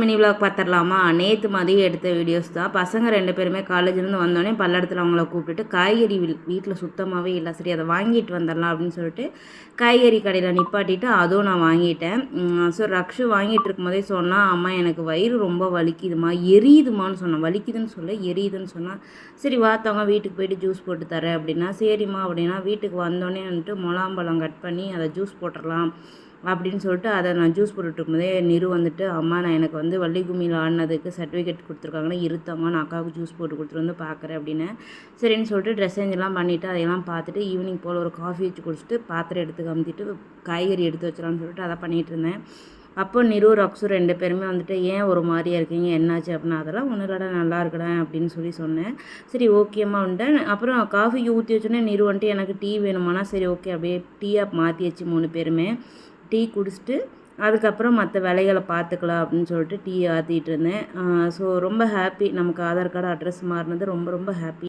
Mini vlog பார்த்துடலாமா? நேற்று மதியம் எடுத்த வீடியோஸ் தான். பசங்க 2 பேருமே காலேஜ்லேருந்து வந்தோடனே பல்லடத்தில் அவங்கள கூப்பிட்டுட்டு காய்கறி வீட்டில் சுத்தமாகவே இல்லை. சரி அதை வாங்கிட்டு வந்துடலாம் அப்படின்னு சொல்லிட்டு காய்கறி கடையில் நிப்பாட்டிட்டு அதுவும் நான் வாங்கிட்டேன். ஸோ ரக்ஷு வாங்கிட்டு இருக்கும்போதே சொன்னால், அம்மா எனக்கு வயிறு ரொம்ப வலிக்குதுமா, எரியுதுமான்னு சொன்னேன். வலிக்குதுன்னு சொல்ல எரியுதுன்னு சொன்னால், சரி வாத்தவங்க வீட்டுக்கு போயிட்டு ஜூஸ் போட்டு தரேன் அப்படின்னா, சரிம்மா அப்படின்னா வீட்டுக்கு வந்தோடனே வந்துட்டு முலாம்பழம் கட் பண்ணி அதை ஜூஸ் போட்டுடலாம் அப்படின்னு சொல்லிட்டு அதை நான் ஜூஸ் போட்டுட்டு இருக்கும்போதே நிரு வந்துட்டு, அம்மா நான் எனக்கு வந்து வள்ளி கும்மியில் ஆடினதுக்கு சர்டிஃபிகேட் கொடுத்துருக்காங்கன்னா இருத்தம்மா, நான் அக்காவுக்கு ஜூஸ் போட்டு கொடுத்துட்டு வந்து பார்க்குறேன் அப்படின்னு. சரின்னு சொல்லிட்டு ட்ரெஸ் சேஞ்செல்லாம் பண்ணிவிட்டு அதையெல்லாம் பார்த்துட்டு ஈவினிங் போல் ஒரு காஃபி வச்சு குடிச்சிட்டு பாத்திரம் எடுத்து கமுத்திட்டு காய்கறி எடுத்து வச்சிடலான்னு சொல்லிட்டு அதை பண்ணிகிட்டு இருந்தேன். அப்போ நிரு ரக்ஸு 2 பேருமே வந்துட்டு, ஏன் ஒரு மாதிரியாக இருக்கீங்க, என்னாச்சு அப்படின்னா, அதெல்லாம் ஒன்றும் இல்லைடா நல்லா இருக்கிறேன் அப்படின்னு சொல்லி சொன்னேன். சரி ஓகேம்மா வந்துட்டேன். அப்புறம் காஃபிக்கு ஊற்றி வச்சோன்னே நிரு வந்துட்டு எனக்கு டீ வேணுமானா, சரி ஓகே அப்படியே டீயாக மாற்றியாச்சு 3 பேருமே. டீ குடிச்சிட்டு அதுக்கப்புறம் மற்ற வேலைகளை பார்த்துக்கலாம் அப்படின்னு சொல்லிட்டு டீ ஆற்றிட்டு இருந்தேன். ஸோ ரொம்ப ஹாப்பி, நமக்கு ஆதார் கார்டு அட்ரஸ் மாறினது ரொம்ப ரொம்ப ஹாப்பி.